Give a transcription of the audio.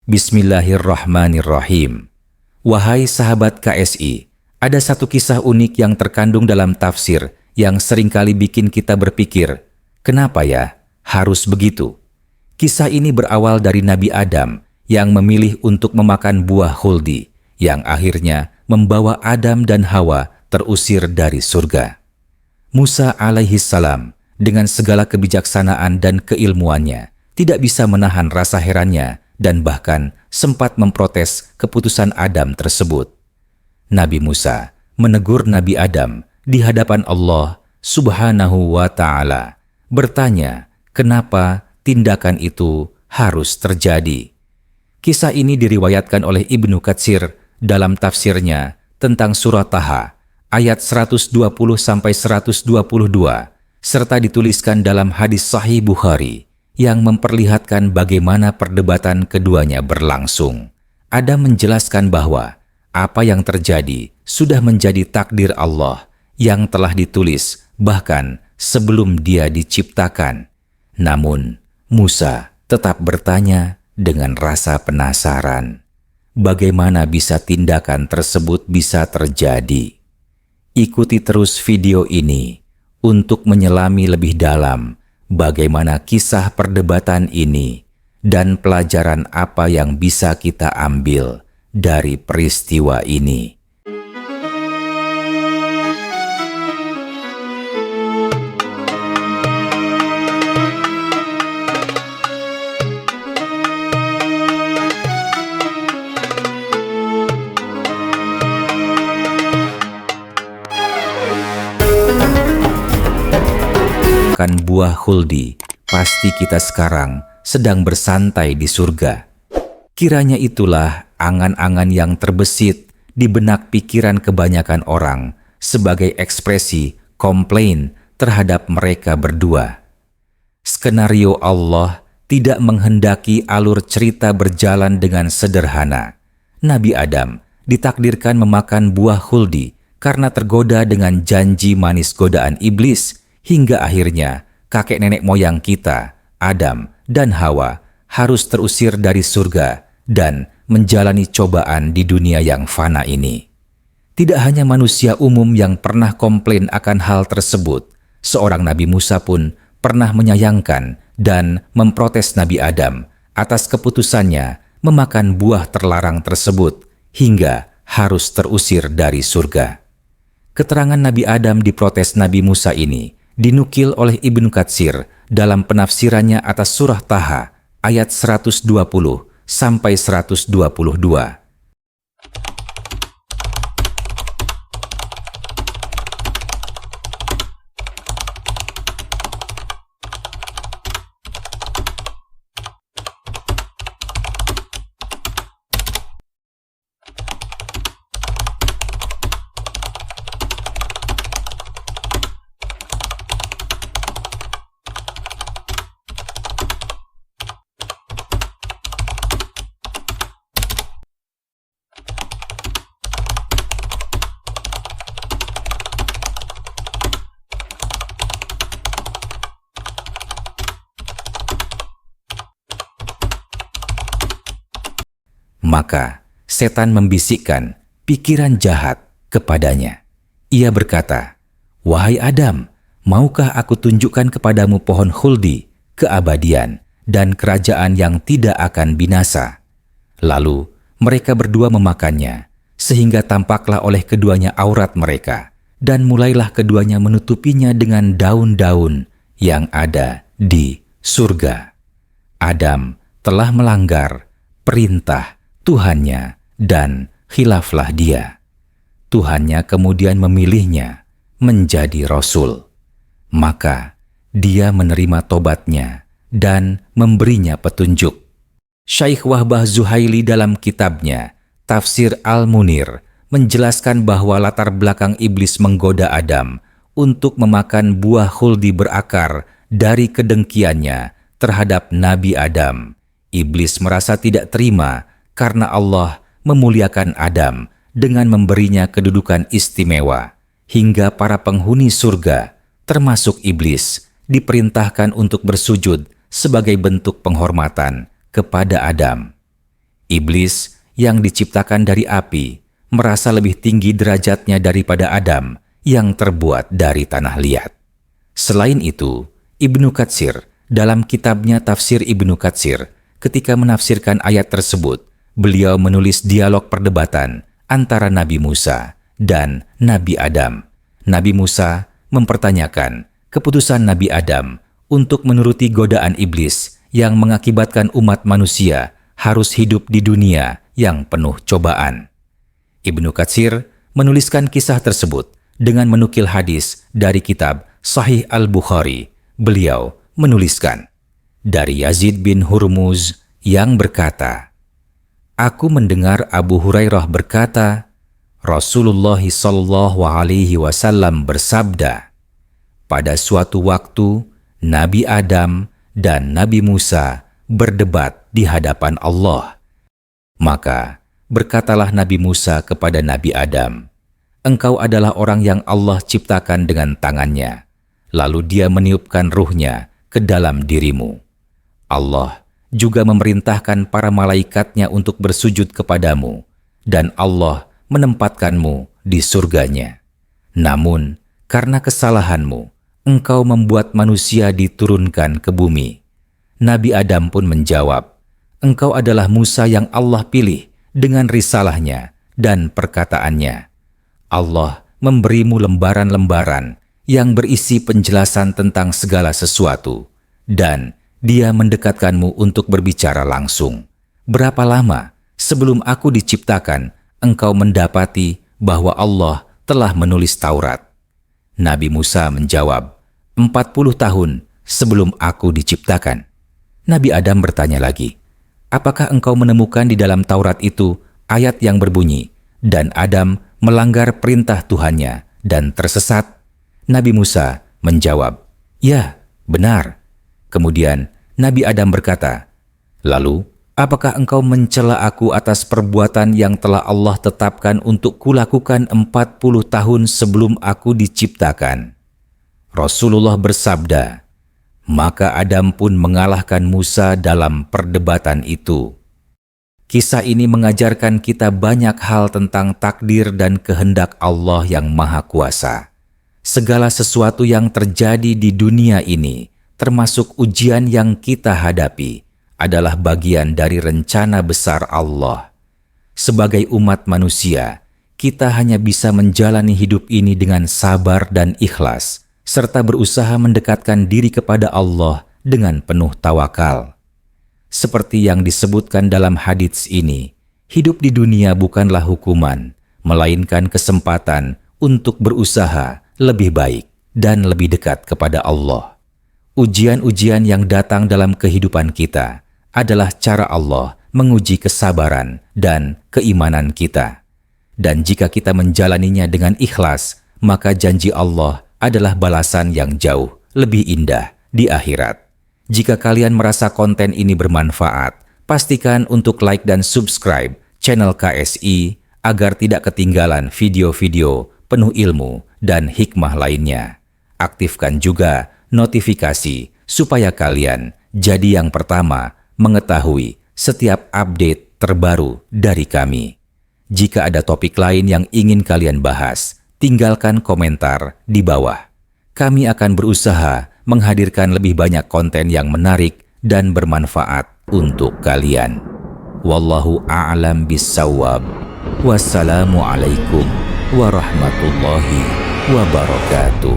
Bismillahirrahmanirrahim. Wahai sahabat KSI, ada satu kisah unik yang terkandung dalam tafsir yang seringkali bikin kita berpikir, kenapa ya harus begitu? Kisah ini berawal dari Nabi Adam yang memilih untuk memakan buah khuldi, yang akhirnya membawa Adam dan Hawa terusir dari surga. Musa alaihissalam dengan segala kebijaksanaan dan keilmuannya tidak bisa menahan rasa herannya dan bahkan sempat memprotes keputusan Adam tersebut. Nabi Musa menegur Nabi Adam di hadapan Allah Subhanahu wa Ta'ala, bertanya kenapa tindakan itu harus terjadi. Kisah ini diriwayatkan oleh Ibnu Katsir dalam tafsirnya tentang surah Taha ayat 120-122 serta dituliskan dalam hadis Sahih Bukhari yang memperlihatkan bagaimana perdebatan keduanya berlangsung. Adam menjelaskan bahwa apa yang terjadi sudah menjadi takdir Allah yang telah ditulis bahkan sebelum dia diciptakan. Namun, Musa tetap bertanya dengan rasa penasaran. Bagaimana bisa tindakan tersebut bisa terjadi? Ikuti terus video ini untuk menyelami lebih dalam bagaimana kisah perdebatan ini dan pelajaran apa yang bisa kita ambil dari peristiwa ini. Makan buah khuldi, pasti kita sekarang sedang bersantai di surga. Kiranya itulah angan-angan yang terbesit di benak pikiran kebanyakan orang sebagai ekspresi komplain terhadap mereka berdua. Skenario Allah tidak menghendaki alur cerita berjalan dengan sederhana. Nabi Adam ditakdirkan memakan buah khuldi karena tergoda dengan janji manis godaan iblis, hingga akhirnya kakek nenek moyang kita, Adam dan Hawa, harus terusir dari surga dan menjalani cobaan di dunia yang fana ini. Tidak hanya manusia umum yang pernah komplain akan hal tersebut, seorang Nabi Musa pun pernah menyayangkan dan memprotes Nabi Adam atas keputusannya memakan buah terlarang tersebut hingga harus terusir dari surga. Keterangan Nabi Adam diprotes Nabi Musa ini dinukil oleh Ibnu Katsir dalam penafsirannya atas surah Taha ayat 120-122. Maka setan membisikkan pikiran jahat kepadanya. Ia berkata, "Wahai Adam, maukah aku tunjukkan kepadamu pohon khuldi, keabadian, dan kerajaan yang tidak akan binasa?" Lalu mereka berdua memakannya, sehingga tampaklah oleh keduanya aurat mereka, dan mulailah keduanya menutupinya dengan daun-daun yang ada di surga. Adam telah melanggar perintah Tuhannya dan khilaflah dia. Tuhannya kemudian memilihnya menjadi Rasul. Maka dia menerima tobatnya dan memberinya petunjuk. Syekh Wahbah Zuhaili dalam kitabnya Tafsir Al-Munir menjelaskan bahwa latar belakang iblis menggoda Adam untuk memakan buah khuldi berakar dari kedengkiannya terhadap Nabi Adam. Iblis merasa tidak terima karena Allah memuliakan Adam dengan memberinya kedudukan istimewa, hingga para penghuni surga, termasuk iblis, diperintahkan untuk bersujud sebagai bentuk penghormatan kepada Adam. Iblis yang diciptakan dari api merasa lebih tinggi derajatnya daripada Adam yang terbuat dari tanah liat. Selain itu, Ibnu Katsir dalam kitabnya Tafsir Ibnu Katsir ketika menafsirkan ayat tersebut, beliau menulis dialog perdebatan antara Nabi Musa dan Nabi Adam. Nabi Musa mempertanyakan keputusan Nabi Adam untuk menuruti godaan iblis yang mengakibatkan umat manusia harus hidup di dunia yang penuh cobaan. Ibnu Katsir menuliskan kisah tersebut dengan menukil hadis dari kitab Sahih Al-Bukhari. Beliau menuliskan dari Yazid bin Hurmuz yang berkata, "Aku mendengar Abu Hurairah berkata, Rasulullah SAW bersabda, pada suatu waktu Nabi Adam dan Nabi Musa berdebat di hadapan Allah. Maka berkatalah Nabi Musa kepada Nabi Adam, 'Engkau adalah orang yang Allah ciptakan dengan tangannya.' Lalu dia meniupkan ruhnya ke dalam dirimu. Allah juga memerintahkan para malaikatnya untuk bersujud kepadamu, dan Allah menempatkanmu di surganya. Namun, karena kesalahanmu, engkau membuat manusia diturunkan ke bumi." Nabi Adam pun menjawab, "Engkau adalah Musa yang Allah pilih dengan risalahnya dan perkataannya. Allah memberimu lembaran-lembaran yang berisi penjelasan tentang segala sesuatu, dan Dia mendekatkanmu untuk berbicara langsung. Berapa lama sebelum aku diciptakan, engkau mendapati bahwa Allah telah menulis Taurat?" Nabi Musa menjawab, 40 tahun sebelum aku diciptakan." Nabi Adam bertanya lagi, "Apakah engkau menemukan di dalam Taurat itu ayat yang berbunyi, 'Dan Adam melanggar perintah Tuhannya dan tersesat?'" Nabi Musa menjawab, "Ya, benar." Kemudian Nabi Adam berkata, "Lalu, apakah engkau mencela aku atas perbuatan yang telah Allah tetapkan untuk kulakukan 40 tahun sebelum aku diciptakan?" Rasulullah bersabda, "Maka Adam pun mengalahkan Musa dalam perdebatan itu." Kisah ini mengajarkan kita banyak hal tentang takdir dan kehendak Allah yang Maha Kuasa. Segala sesuatu yang terjadi di dunia ini, termasuk ujian yang kita hadapi, adalah bagian dari rencana besar Allah. Sebagai umat manusia, kita hanya bisa menjalani hidup ini dengan sabar dan ikhlas, serta berusaha mendekatkan diri kepada Allah dengan penuh tawakal. Seperti yang disebutkan dalam hadits ini, hidup di dunia bukanlah hukuman, melainkan kesempatan untuk berusaha lebih baik dan lebih dekat kepada Allah. Ujian-ujian yang datang dalam kehidupan kita adalah cara Allah menguji kesabaran dan keimanan kita. Dan jika kita menjalaninya dengan ikhlas, maka janji Allah adalah balasan yang jauh lebih indah di akhirat. Jika kalian merasa konten ini bermanfaat, pastikan untuk like dan subscribe channel KSI agar tidak ketinggalan video-video penuh ilmu dan hikmah lainnya. Aktifkan juga notifikasi supaya kalian jadi yang pertama mengetahui setiap update terbaru dari kami. Jika ada topik lain yang ingin kalian bahas, tinggalkan komentar di bawah. Kami akan berusaha menghadirkan lebih banyak konten yang menarik dan bermanfaat untuk kalian. Wallahu a'lam bissawab. Wassalamualaikum warahmatullahi wabarakatuh.